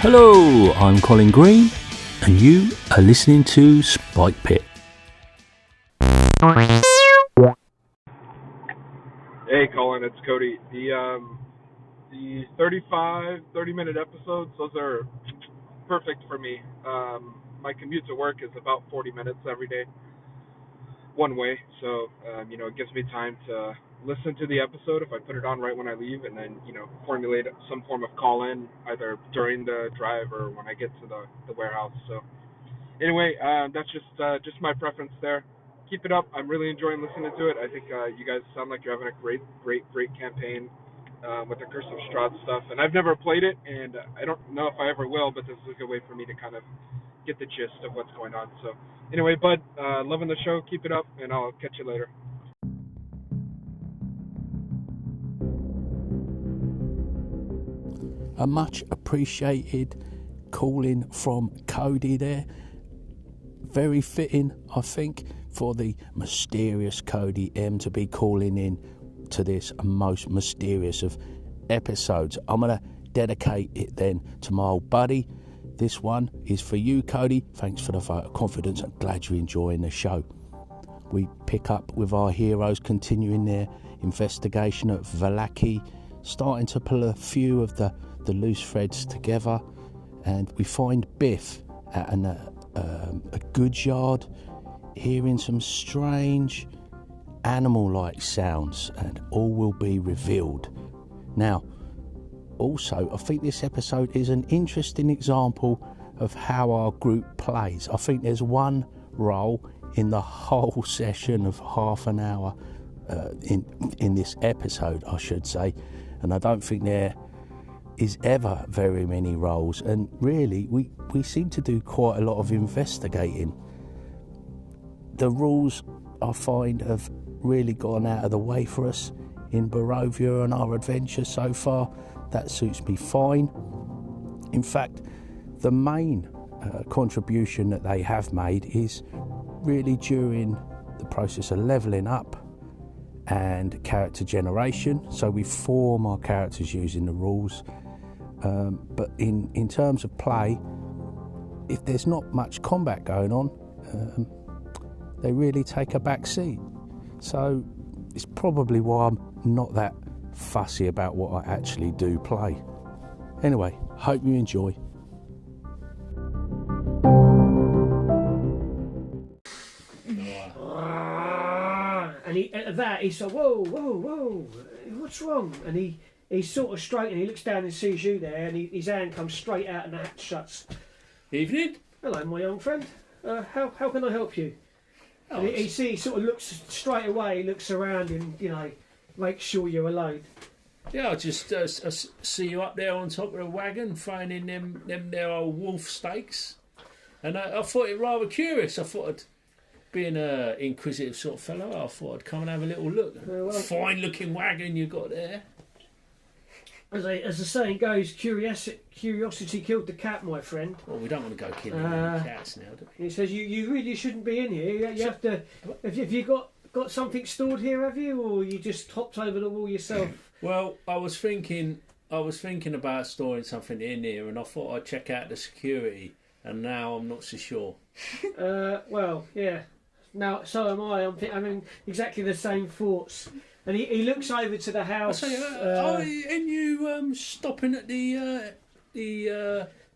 Hello, I'm Colin Green, and you are listening to Spike Pit. Hey Colin, it's Cody. The 30-minute episodes, those are perfect for me. My commute to work is about 40 minutes every day, one way. So, it gives me time to listen to the episode if I put it on right when I leave, and then, formulate some form of call-in either during the drive or when I get to the warehouse. So, anyway, that's just my preference there. Keep it up. I'm really enjoying listening to it. I think you guys sound like you're having a great campaign with the Curse of Strahd stuff. And I've never played it, and I don't know if I ever will, but this is a good way for me to kind of get the gist of what's going on. So anyway, bud, loving the show. Keep it up, and I'll catch you later. A much appreciated calling from Cody there. Very fitting, I think, for the Mysterious Cody M to be calling in to this most mysterious of episodes. I'm going to dedicate it then to my old buddy. This one is for you, Cody. Thanks for the vote of confidence. I'm glad you're enjoying the show. We pick up with our heroes continuing their investigation at Vallaki, starting to pull a few of the loose threads together, and we find Biff at a goods yard, hearing some strange animal-like sounds, and all will be revealed. Now, also, I think this episode is an interesting example of how our group plays. I think there's one role in the whole session of half an hour in this episode, I should say, and I don't think there is ever very many roles, and really we seem to do quite a lot of investigating. The rules, I find, have really gone out of the way for us in Barovia and our adventure so far. That suits me fine. In fact, the main contribution that they have made is really during the process of levelling up and character generation. So we form our characters using the rules. But in terms of play, if there's not much combat going on, they really take a back seat. So it's probably why I'm not that fussy about what I actually do play. Anyway, hope you enjoy. And at that he said, whoa, what's wrong? And he's sort of straight, and he looks down and sees you there, and his hand comes straight out and the hat shuts. Evening. Hello, my young friend. How can I help you? Oh, and he sort of looks straight away, looks around and, makes sure you're alone. Yeah, I just see you up there on top of the wagon, throwing in them there old wolf steaks. And I thought it rather curious. I thought being an inquisitive sort of fellow, I thought I'd come and have a little look. Well, fine looking wagon you got there. As the saying goes, curiosity killed the cat, my friend. Well, we don't want to go killing any cats now, do we? He says you really shouldn't be in here. You have to. Have you got something stored here? Have you, or you just hopped over the wall yourself? Well, I was thinking about storing something in here, and I thought I'd check out the security, and now I'm not so sure. Well, yeah. Now, so am I. I'm having exactly the same thoughts. And he looks over to the house. And you stopping at the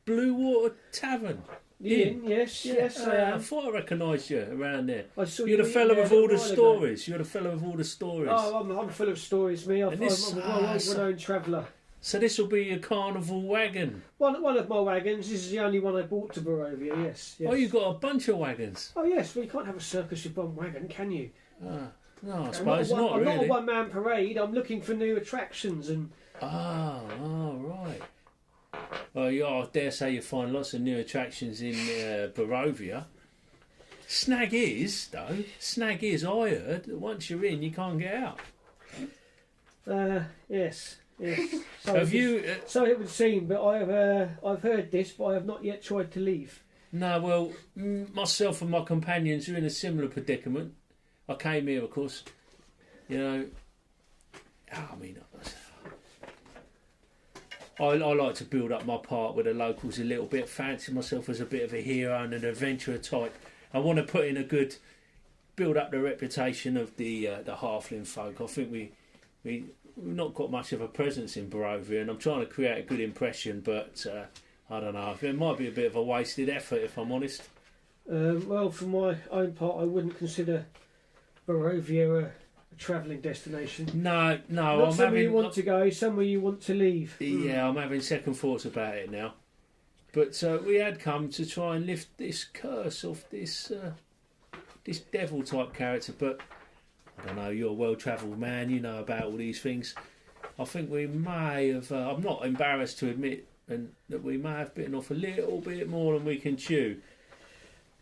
Blue Water Tavern? Yes, I am. I thought I recognised you around there. I saw You're the fellow with all the stories. You're the fellow with all the stories. Oh, I'm full of stories, me. I'm a well-known traveller. So this will be your carnival wagon? One of my wagons. This is the only one I bought to Barovia, yes. Oh, you've got a bunch of wagons? Oh, yes. Well, you can't have a circus with one wagon, can you? No, I suppose not, really. I'm not a one-man parade. I'm looking for new attractions and... right. Well, I dare say you find lots of new attractions in Barovia. Snag is, I heard, that once you're in, you can't get out. Yes. So have you? So it would seem, but I've heard this, but I have not yet tried to leave. No, well, myself and my companions are in a similar predicament. I came here, of course. I like to build up my part with the locals a little bit. Fancy myself as a bit of a hero and an adventurer type. I want to put in a good, build up the reputation of the halfling folk. I think we've not got much of a presence in Barovia, and I'm trying to create a good impression, but I don't know. It might be a bit of a wasted effort, if I'm honest. Well, for my own part, I wouldn't consider Barovia a travelling destination. No. Not somewhere you want to go, somewhere you want to leave. Yeah, I'm having second thoughts about it now. But we had come to try and lift this curse off this devil type character, but I don't know, you're a well-travelled man, you know about all these things. I think we may have, I'm not embarrassed to admit that we may have bitten off a little bit more than we can chew.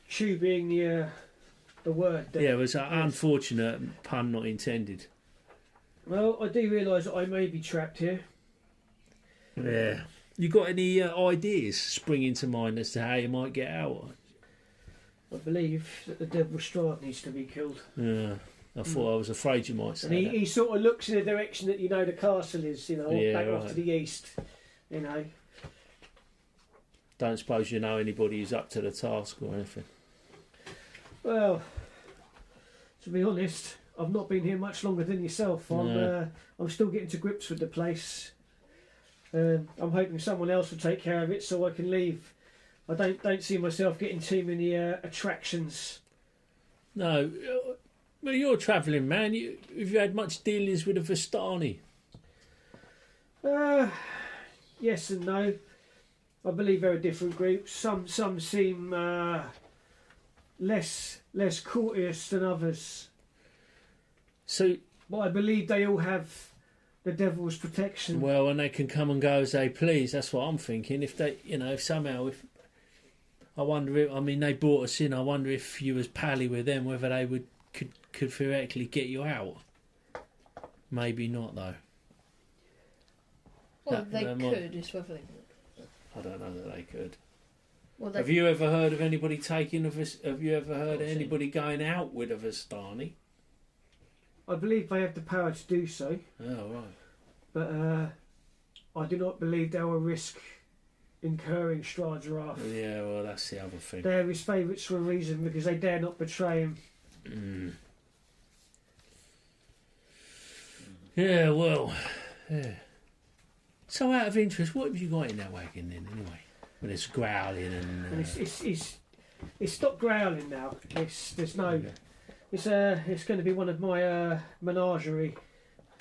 Chew being the word. Yeah, it was an unfortunate pun not intended. Well, I do realise that I may be trapped here. Yeah. You got any ideas springing to mind as to how you might get out? I believe that the devil Strahd needs to be killed. Yeah. I thought I was afraid you might say and that. He sort of looks in the direction that the castle is, back off to the east, Don't suppose you know anybody who's up to the task or anything? Well, to be honest, I've not been here much longer than yourself. I'm still getting to grips with the place. I'm hoping someone else will take care of it so I can leave. I don't see myself getting too many attractions. No. Well, you're a travelling man. Have you had much dealings with the Vistani? Yes and no. I believe there are different groups. Some seem less courteous than others. But I believe they all have the devil's protection. Well, and they can come and go as they please. That's what I'm thinking. If they, I wonder if, they brought us in. I wonder if you was pally with them, whether they could theoretically get you out. Maybe not, though. Well, they could, it's whether they could. I don't know that they could. Well, have you ever heard of anybody have you ever heard of anybody going out with a Vistani? I believe they have the power to do so. Oh, right. But I do not believe they will risk incurring Strahd's wrath. Yeah, well, that's the other thing. They're his favourites for a reason, because they dare not betray him. Yeah, well, yeah. So, out of interest, what have you got in that wagon then, anyway? When it's growling and it's stopped growling now. There's no. Okay. It's going to be one of my menagerie.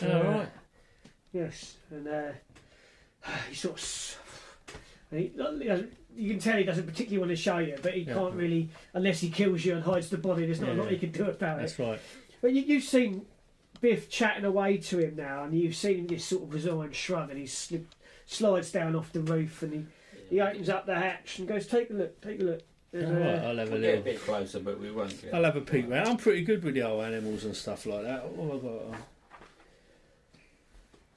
Right. Yes, and he sort of. You can tell he doesn't particularly want to show you, but he can't really, unless he kills you and hides the body. There's not a lot he can do about it. That's right. But you've seen Biff chatting away to him now, and you've seen him just sort of resigned shrug, and he slides down off the roof, and he opens up the hatch and goes, "Take a look, take a look." Right, I'll have we'll get a bit closer, but we won't get. I'll have a peek round. I'm pretty good with the old animals and stuff like that. What have I got?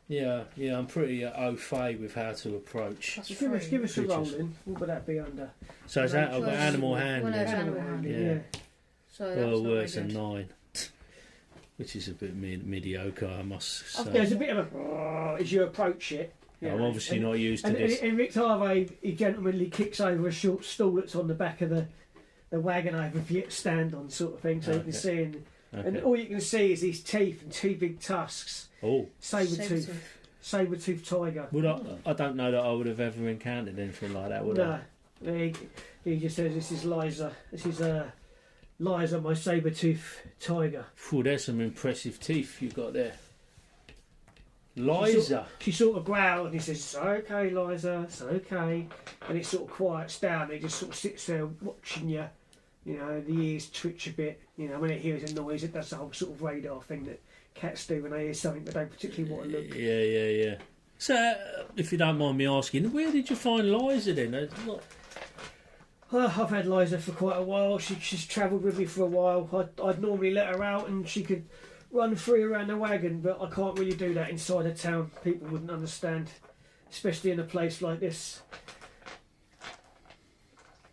Yeah, I'm pretty au fait with how to approach. Give us a roll in. What would that be under? So is that I've got animal handling? Animal handling. Yeah. So well, worse than 9, which is a bit mediocre, I must say. There's a bit of a as you approach it. I'm obviously not used to this. And Rick Harvey, he gentlemanly kicks over a short stool that's on the back of the wagon over for you to stand on, sort of thing, so you can see. And all you can see is his teeth and 2 big tusks. Oh, saber-tooth tiger. I don't know that I would have ever encountered anything like that, would I? No, he just says, "This is Liza. This is Liza, my saber-tooth tiger." Phew, there's some impressive teeth you've got there. Liza. She sort of growls and he says, "It's okay, Liza, it's okay." And it sort of quiets down. He just sort of sits there watching you. The ears twitch a bit. When it hears a noise, it does the whole sort of radar thing that cats do when they hear something but don't particularly want to look. Yeah. So, if you don't mind me asking, where did you find Liza then? I've had Liza for quite a while. She's travelled with me for a while. I'd normally let her out and she could run free around the wagon, but I can't really do that inside a town. People wouldn't understand, especially in a place like this.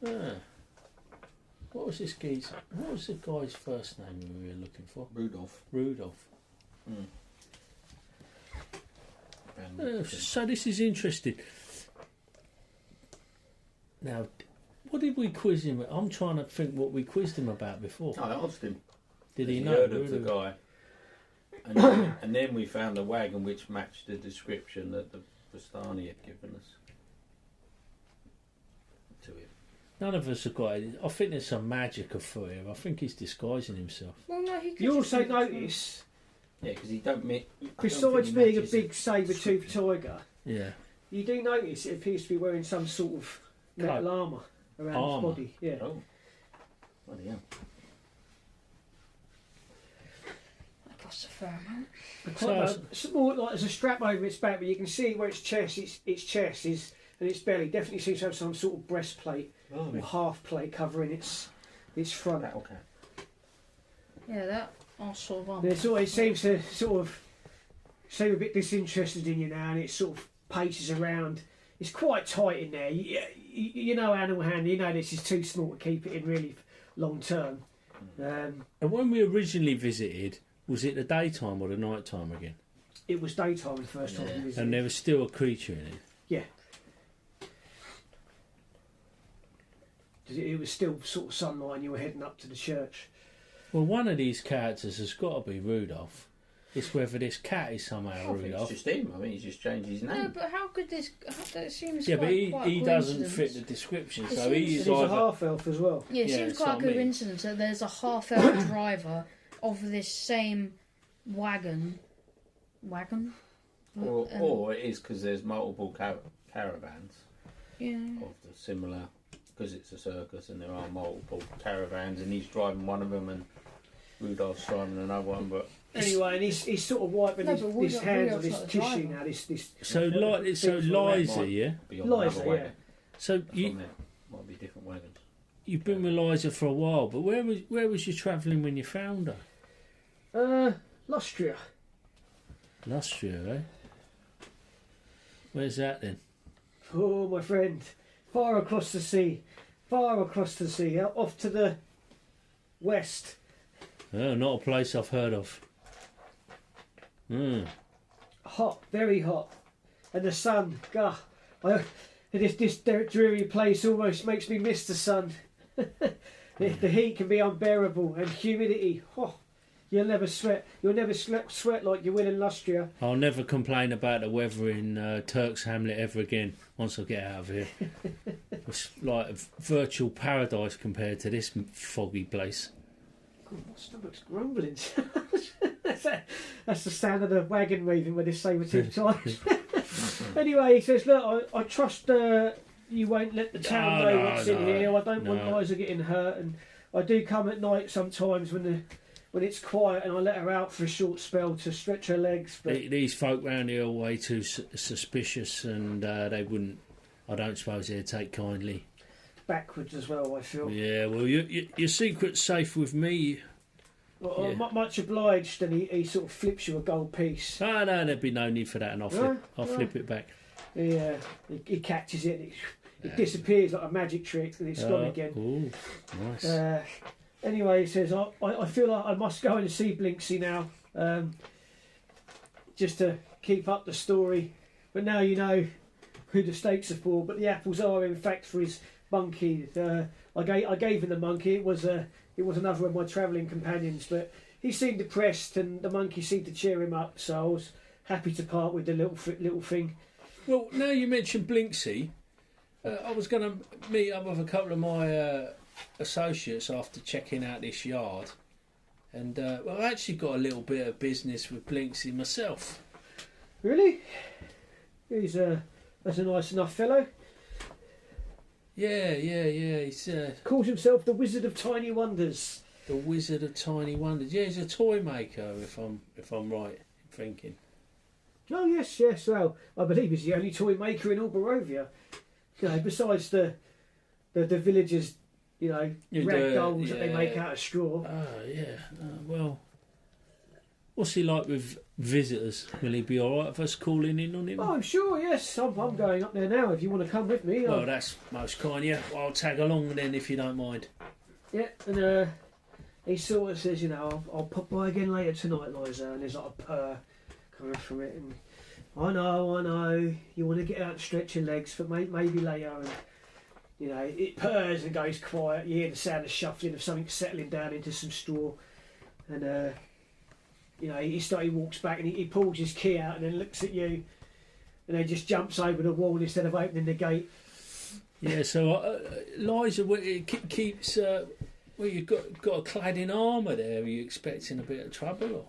What was this geezer? What was the guy's first name we were looking for? Rudolph. Rudolph. So this is interesting. Now, what did we quiz him? I'm trying to think what we quizzed him about before. I asked him. Did he know? Heard of the guy. And then we found a wagon which matched the description that the Vistani had given us. To him. None of us have got it. I think there's some magic afoot here. I think he's disguising himself. Well, no, he could You just also be- notice, Yeah, because he don't make. besides being a big saber-toothed tiger, Yeah. you do notice it appears to be wearing some sort of metal armour around Armour. his body. Yeah. Oh, bloody hell. That costs a fair amount. It's more like there's a strap over its back, but you can see where its chest is, and its belly definitely seems to have some sort of breastplate or half plate covering its front. Okay. Yeah, that arsehole one. It seems to sort of seem a bit disinterested in you now, and it sort of paces around. It's quite tight in there. You know, animal hand. You know this is too small to keep it in really long term. And when we originally visited, was it the daytime or the night time again? It was daytime the first time we visited. And there was still a creature in it. Yeah. It was still sort of sunlight and you were heading up to the church. Well, one of these characters has got to be Rudolph. It's whether this cat is somehow I think Rudolph. it's just him. I mean, he's just changed his No, name. but how could this? That seems Yeah, quite, but quite he a doesn't coincidence. fit the description. It So seems- he's He's a either. half elf as well. Yeah, it Yeah, seems it's quite like a me. coincidence that there's a half-elf driver of this same wagon. Or it is because there's multiple caravans Yeah. of the similar, because it's a circus and there are multiple caravans, and he's driving one of them and Rudolph's driving another one. But Anyway, and he's sort of wiping No, his but hands on Rudolph's this not a tissue driver. now. This So Liza, yeah. beyond Liza, another wagon. So From you there might be different wagons. you've been with Liza for a while, but where was you travelling when you found her? Lustria. Lustria, eh? Where's that then? Oh, my friend, far across the sea, off to the west. Oh, not a place I've heard of. Hot, very hot, and the sun. And this dreary place almost makes me miss the sun. The heat can be unbearable, and humidity. Oh, you'll never sweat. You'll never sweat like you will in Lustria. I'll never complain about the weather in Turk's Hamlet ever again once I get out of here. It's like a virtual paradise compared to this foggy place. God, my stomach's grumbling. That's the sound of the wagon moving with this saber-toothed tiger. Anyway, he says, look, I trust you won't let the town know what's in here. I don't want Liza getting hurt, and I do come at night sometimes when it's quiet, and I let her out for a short spell to stretch her legs. But These folk round here are way too suspicious, and they wouldn't. I don't suppose they'd take kindly. backwards as well, I feel. Yeah, well, your secret's safe with me. Well, Yeah. much obliged, and he sort of flips you a gold piece. Ah, no, there'd be no need for that, and I'll flip it back. He catches it, and it disappears like a magic trick, and it's gone again. Ooh, nice. Anyway, he says, I feel like I must go and see Blinksy now, just to keep up the story. But now you know who the stakes are for. But the apples are, in fact, for his monkey. I gave him the monkey. It was another of my travelling companions, but he seemed depressed, and the monkey seemed to cheer him up. So I was happy to part with the little thing. Well, now you mentioned Blinksy, I was going to meet up with a couple of my associates after checking out this yard, and I actually got a little bit of business with Blinksy myself. Really? That's a nice enough fellow. Yeah. He's Calls himself the Wizard of Tiny Wonders. the Wizard of Tiny Wonders. Yeah, he's a toy maker, if I'm right in thinking. Oh yes. Well, I believe he's the only toy maker in all Barovia. Besides the villagers, rag dolls that they make out of straw. Well, what's he like with visitors? Will he be all right if us calling in on him? Oh, I'm sure. Yes, I'm going up there now. If you want to come with me. Well, that's most kind. Yeah, I'll tag along then if you don't mind. Yeah, and he sort of says, I'll pop by again later tonight, Liza. And there's like a purr coming from it, and I know. You want to get out and stretch your legs, but maybe later. And, you know, it purrs and goes quiet. You hear the sound of shuffling of something settling down into some straw. And, you know, he walks back and he pulls his key out and then looks at you and then just jumps over the wall instead of opening the gate. Yeah, so Liza keeps... well, you've got a clad in armour there. Are you expecting a bit of trouble? Or?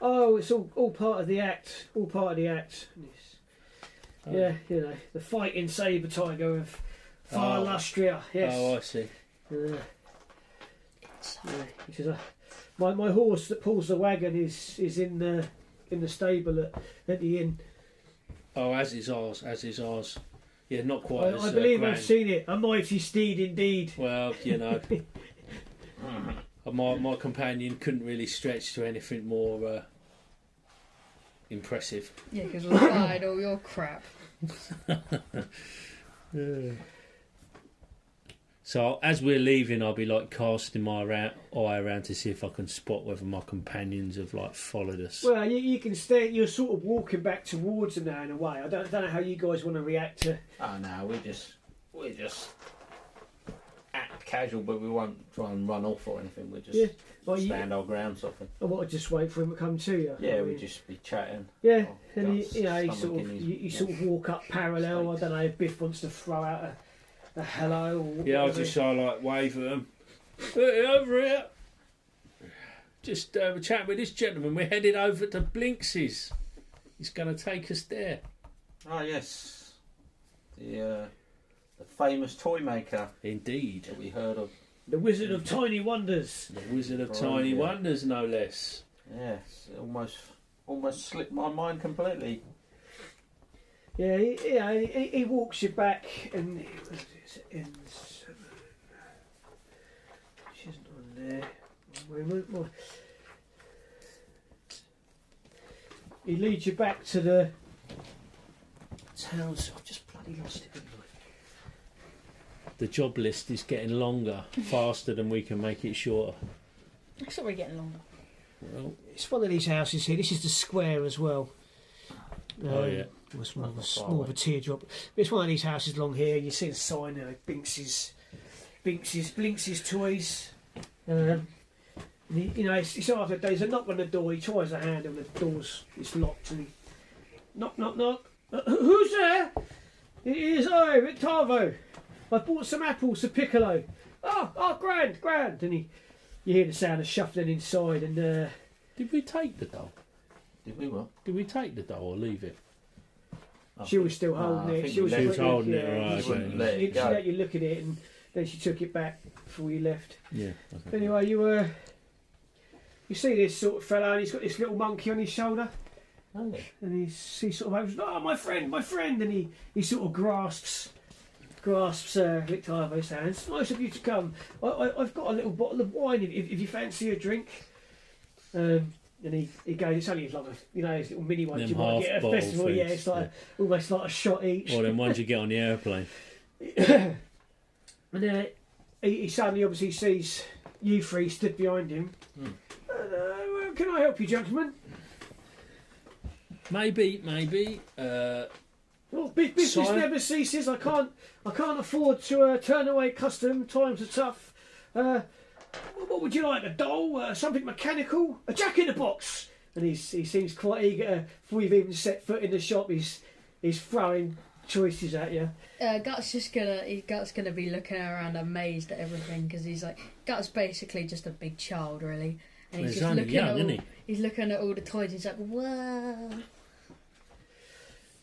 Oh, it's all part of the act. All part of the act. Oh. Yeah, you know, the fighting saber tiger of Far Lustria. Yes. Oh, I see. Yeah, he says, my horse that pulls the wagon is in the stable at the inn. Oh, as is ours. Yeah, not quite as I believe grand. I've seen it. A mighty steed indeed. Well, you know, my companion couldn't really stretch to anything more impressive. Yeah, because we fired all your crap. Yeah. So as we're leaving, I'll be like casting my eye around to see if I can spot whether my companions have like followed us. Well, you can stay. You're sort of walking back towards them now in a way. I don't know how you guys want to react to. Oh no, we just act casual, but we won't try and run off or anything. We just stand our ground, sort of thing. I want to just wait for him to come to you. Yeah, we'd just be chatting. Yeah, and you sort of walk up parallel. I don't know if Biff wants to throw out a hello. Or yeah, I'll just like wave at them. Hey, over here. Just chatting with this gentleman. We're headed over to Blinks's. He's going to take us there. Oh yes, the famous toy maker. Indeed. That we heard of. The Wizard of Tiny Wonders. The Wizard of Tiny Wonders, no less. Yes, it almost slipped my mind completely. Yeah, he walks you back and she's not on there. One moment. He leads you back to the town. So I've just bloody lost it. Haven't I? The job list is getting longer, faster than we can make it shorter. It's already getting longer. Well, it's one of these houses here. This is the square as well. Oh yeah. It's more of a teardrop. But it's one of these houses along here. You see the sign, Binks's Toys. It's after there's a knock on the door. He tries a hand and the it's locked. And he knock. Who's there? It is I, Victavo. I bought some apples to Piccolo. Oh, grand. And you hear the sound of shuffling inside. And did we take the doll? Did we what? Did we take the doll or leave it? She was still holding it. She was holding it. Right. She let you look at it, and then she took it back before you left. Yeah. Okay. Anyway, you see this sort of fellow, and he's got this little monkey on his shoulder. Oh, yeah. And he sort of opens, my friend, and he sort of grasps Victavo's hand. It's nice of you to come. I've got a little bottle of wine if you fancy a drink. And he goes, it's only like his little mini ones you might get at a festival. Things. Yeah, it's like almost like a shot each. Or then ones you get on the airplane. And he suddenly obviously sees you three stood behind him. Can I help you, gentlemen? Maybe. Well, business never ceases. I can't afford to turn away custom. Times are tough. What would you like? A doll? Something mechanical? A jack in the box? And he seems quite eager. Before you've even set foot in the shop, he's throwing choices at you. Gut's gonna be looking around amazed at everything because he's like Gut's basically just a big child really, and he's just looking at all, he's looking at all the toys. He's like, whoa.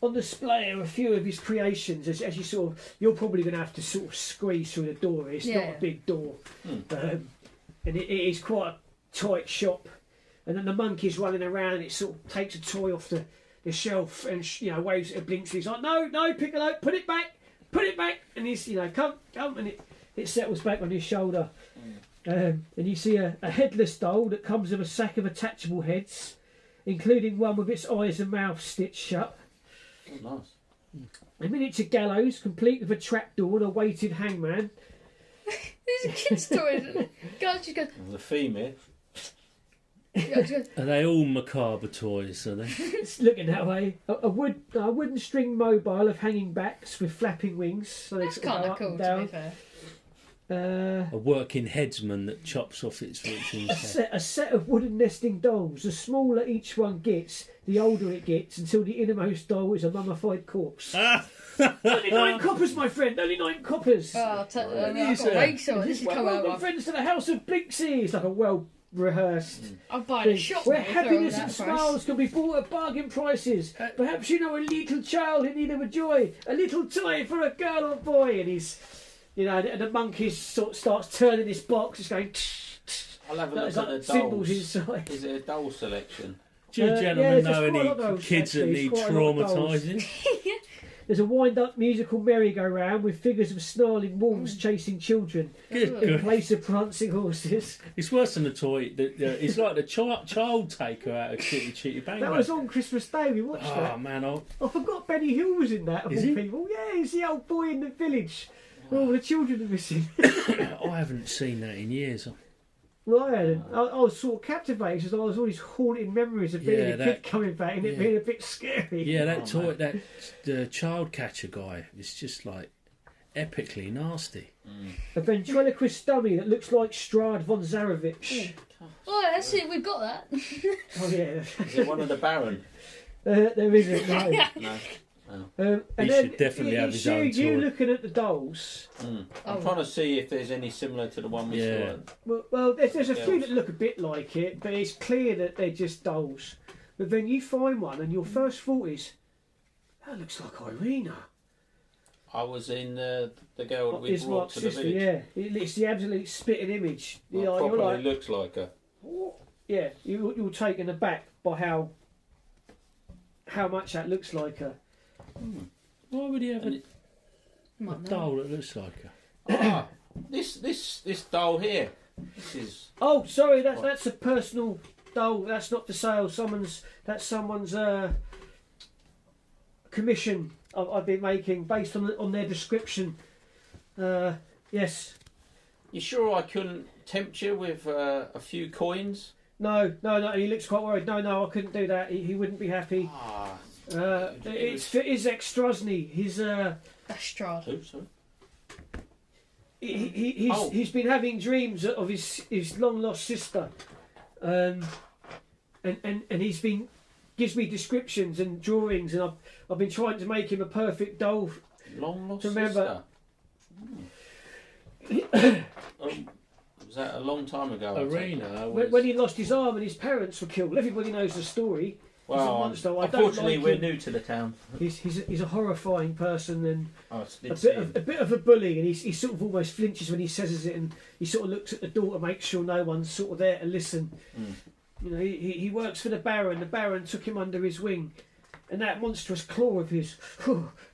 On display are a few of his creations. As you you're probably going to have to sort of squeeze through the door. It's not a big door, and it is quite a tight shop. And then the monkey's running around, and it sort of takes a toy off the shelf and waves at Blinks. He's like, no, Piccolo, put it back, and he's come, and it settles back on his shoulder. And you see a headless doll that comes with a sack of attachable heads, including one with its eyes and mouth stitched shut. Oh, nice. A miniature gallows, complete with a trapdoor and a weighted hangman. These are kids' toys. God just goes. The female. Are they all macabre toys? Are they? It's looking that way. A wooden string mobile of hanging backs with flapping wings. So That's kind of cool, to be fair. A working headsman that chops off its victims. A set of wooden nesting dolls. The smaller each one gets, the older it gets, until the innermost doll is a mummified corpse. Only 9 coppers, my friend. Only 9 coppers. Oh, I've got rakes on. This is coming out. Welcome, friends, to the House of Blinksy. It's like a well-rehearsed I'm buying a shop where happiness and smiles can be bought at bargain prices. Perhaps you know a little child in need of a joy, a little toy for a girl or boy. And he's, and the monkey sort of starts turning this box. It's going. I'll have a look at the symbols dolls. Inside. Is it a doll selection? Do you gentlemen know any dolls, kids that need traumatising? There's a wind-up musical merry-go-round with figures of snarling wolves chasing children in place of prancing horses. It's worse than a toy. It's like the child taker out of Chitty Chitty Bang Bang. That was on Christmas Day. We watched that. Oh man, I forgot Benny Hill was in that. Of all people, yeah, he's the old boy in the village where all the children are missing. I haven't seen that in years. Well, I hadn't. I was sort of captivated because I was always haunting memories of being a kid coming back and it being a bit scary. Yeah, that toy, the child catcher guy, is just like epically nasty. A ventriloquist dummy that looks like Strahd von Zarevich. Oh, that's it. We've got that. Oh yeah. Is it one of the Baron? There isn't. No. No. And he then should definitely have his own toy. You looking at the dolls. I'm trying to see if there's any similar to the one we saw. Well, there's a few that look a bit like it, but it's clear that they're just dolls. But then you find one, and your first thought is, that looks like Irina. I was in the girl that we brought to the village. Yeah, it's the absolute spitting image. It properly looks like her. Yeah, you're taken aback by how much that looks like her. Why would he have a doll that looks like her? This doll here. This is. Oh, sorry, that's a personal doll. That's not for sale. That's someone's commission I've been making based on their description. Yes. You sure I couldn't tempt you with a few coins? No. He looks quite worried. No, I couldn't do that. He wouldn't be happy. It's for Izek Strozny. He's Strahd. Who, sorry? He's been having dreams of his long lost sister, and he's been gives me descriptions and drawings, and I've been trying to make him a perfect doll. Long lost remember. Sister. Was that a long time ago? Irina. When he lost his arm and his parents were killed. Everybody knows the story. Well, unfortunately, we're new to the town. He's a horrifying person and a bit of a bully, and he sort of almost flinches when he says it, and he sort of looks at the door to make sure no one's sort of there to listen. He works for the Baron. The Baron took him under his wing, and that monstrous claw of his,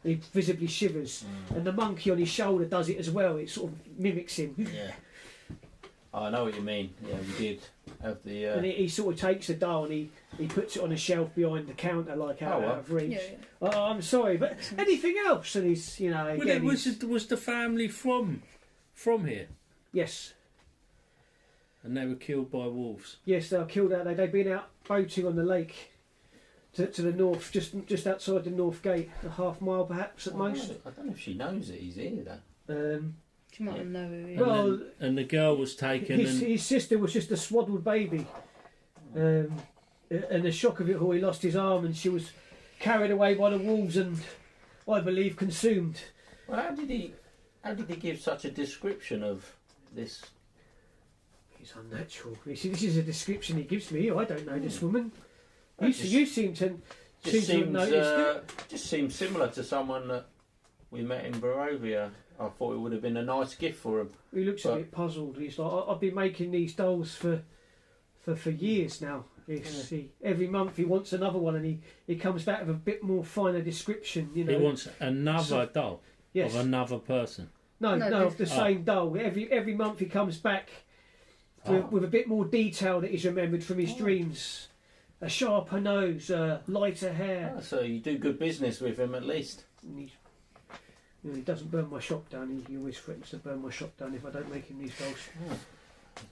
he visibly shivers, and the monkey on his shoulder does it as well. It sort of mimics him. Yeah. I know what you mean. Yeah, we did have the. And he sort of takes the doll and he puts it on a shelf behind the counter, like out of reach. Yeah. Oh, I'm sorry, but anything else? And he's, again, was the family from here? Yes. And they were killed by wolves. Yes, they were killed out there. They'd been out boating on the lake to the north, just outside the north gate, a half mile perhaps at most. I don't know if she knows that he's here though. She might not know who he is. Well, and the girl was taken. His sister was just a swaddled baby, and the shock of it all, he lost his arm, and she was carried away by the wolves, and I believe consumed. Well, how did he give such a description of this? It's unnatural. You see, this is a description he gives me. I don't know this woman. You seem to have noticed it. Just seems similar to someone that we met in Barovia. I thought it would have been a nice gift for him. He looks a bit puzzled. He's like, I've been making these dolls for years now. Every month he wants another one, and he comes back with a bit more finer description. He wants another doll of another person. No, of the same doll. Every month he comes back with a bit more detail that he's remembered from his dreams. A sharper nose, lighter hair. So you do good business with him at least. He doesn't burn my shop down. He always threatens to burn my shop down if I don't make him these dolls.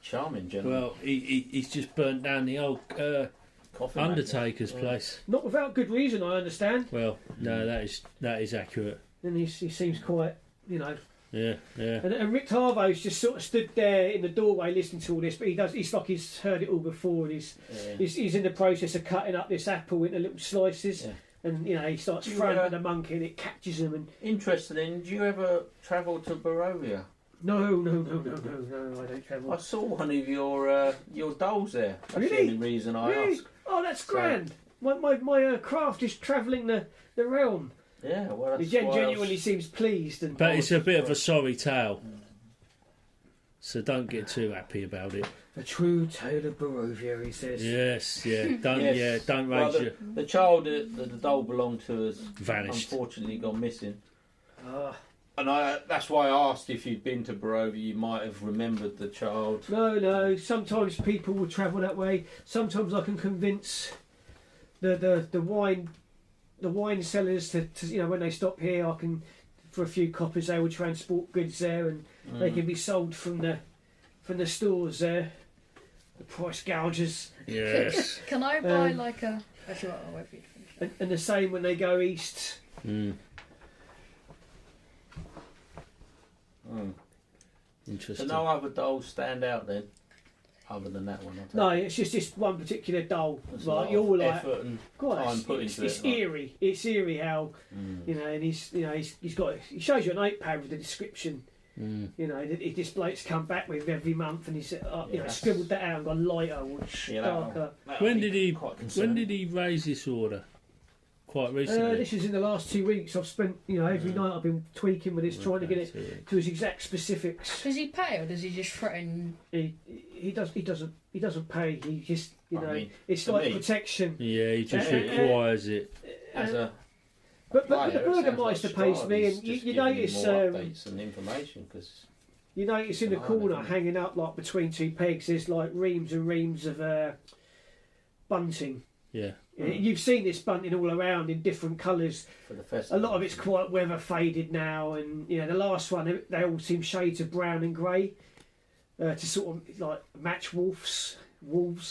Charming gentleman. Well, he's just burnt down the old Undertaker's place. Not without good reason, I understand. Well, no, that is accurate. And he seems quite, you know. Yeah. And Rick Tarvo's just sort of stood there in the doorway listening to all this, but he's like he's heard it all before, and he's in the process of cutting up this apple into little slices, and you know he starts throwing it at the monkey, and it catches him. And interesting. Do you ever travel to Barovia? No, I don't travel. I saw one of your dolls there. That's really? the only reason I asked. Oh, that's grand. My craft is travelling the realm. Yeah, well, he genuinely seems pleased. But it's a bit of a sorry tale, so don't get too happy about it. A true tale of Barovia, he says. Yes, don't raise your... The child that the doll belonged to has vanished. Unfortunately gone missing. And that's why I asked if you'd been to Barovia. You might have remembered the child. No. Sometimes people will travel that way. Sometimes I can convince the wine sellers to you know, when they stop here, I can, for a few coppers, they will transport goods there, and they can be sold from the stores there. The price gougers. Yes. Can I buy like a? Actually, I'll wait for you to finish. And the same when they go east. Interesting. So no other dolls stand out then, other than that one? No, it's just this one particular doll. There's like you're all like, effort and God, time put into it's it. eerie. It's eerie how you know, and he shows you an 8-pad with the description. You know, this bloke's come back with every month, and he said, you know, scribbled that out and got lighter, darker. When did he raise this order? Quite recently. This is in the last 2 weeks. I've spent, you know, every night I've been tweaking with this, trying to get it to his exact specifics. Does he pay, or does he just threaten? He doesn't pay. He just, you know, it's like protection. Yeah, he just requires it. But the Burgermeister pays me, and you notice updates and information, because you notice in the corner hanging up like between two pegs, there's like reams and reams of bunting. Yeah. You've seen this bunting all around in different colours. For the festival. A lot of it's quite weather faded now, and you know the last one they all seem shades of brown and grey to sort of like match wolves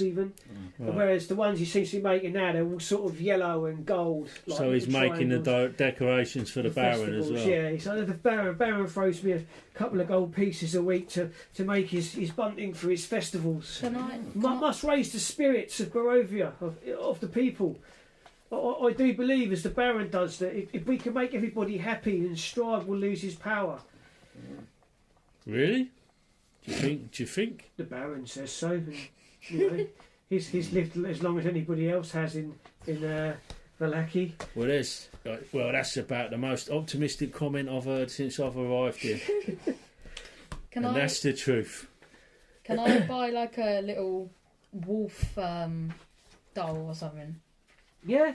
even. Right. Whereas the ones he seems to be making now, they're all sort of yellow and gold. Like so he's making the decorations for the Baron as well. Yeah, so the Baron throws me a couple of gold pieces a week to make his bunting for his festivals. Must raise the spirits of Barovia, of the people. I do believe, as the Baron does, that if we can make everybody happy, then Strahd will lose his power. Really? Do you think? The Baron says so. And, you know, he's lived as long as anybody else has in Vallaki. Well, that's about the most optimistic comment I've heard since I've arrived here. That's the truth. Can I buy like a little wolf doll or something? Yeah.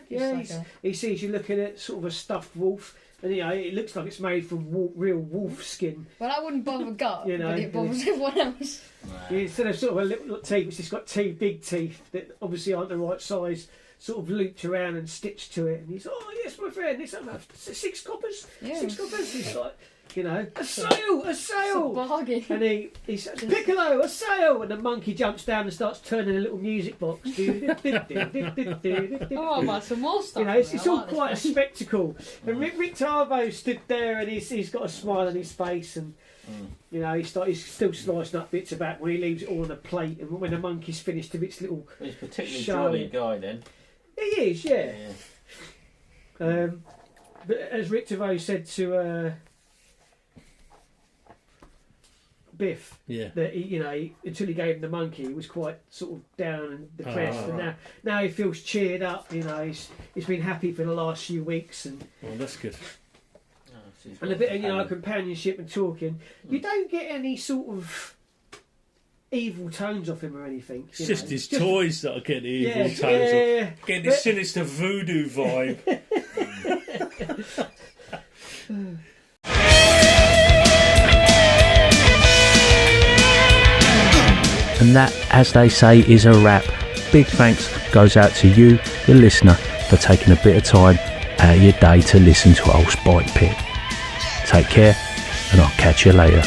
He sees you looking at sort of a stuffed wolf, and you know it looks like it's made from real wolf skin. Well, I wouldn't bother gut, you know, but it bothers everyone else. Yeah, instead of sort of a little teeth, it's just got two big teeth that obviously aren't the right size, sort of looped around and stitched to it. And he's, oh yes, my friend, it's 6 coppers. Yeah. 6 coppers. He's like, you know, a sail. It's a bargain. And he says, Piccolo, a sail. And the monkey jumps down and starts turning a little music box. Oh, about some more stuff. You know, it's all quite a spectacle. And Rick Tarvo stood there, and he's got a smile on his face, and you know, he's still slicing up bits of back when he leaves it all on a plate. And when the monkey's finished of its little he's a particularly show, jolly guy then. He is, yeah. But as Rick Tarvo said to Biff, that he, you know, until he gave him the monkey, he was quite sort of down and depressed, and now he feels cheered up. You know, he's been happy for the last few weeks, and well, that's good. And a bit of, you know, companionship and talking. You don't get any sort of evil tones off him or anything. It's just his toys that are getting the evil tones off. Getting this sinister voodoo vibe. And that, as they say, is a wrap. Big thanks goes out to you, the listener, for taking a bit of time out of your day to listen to old Spike Pit. Take care, and I'll catch you later.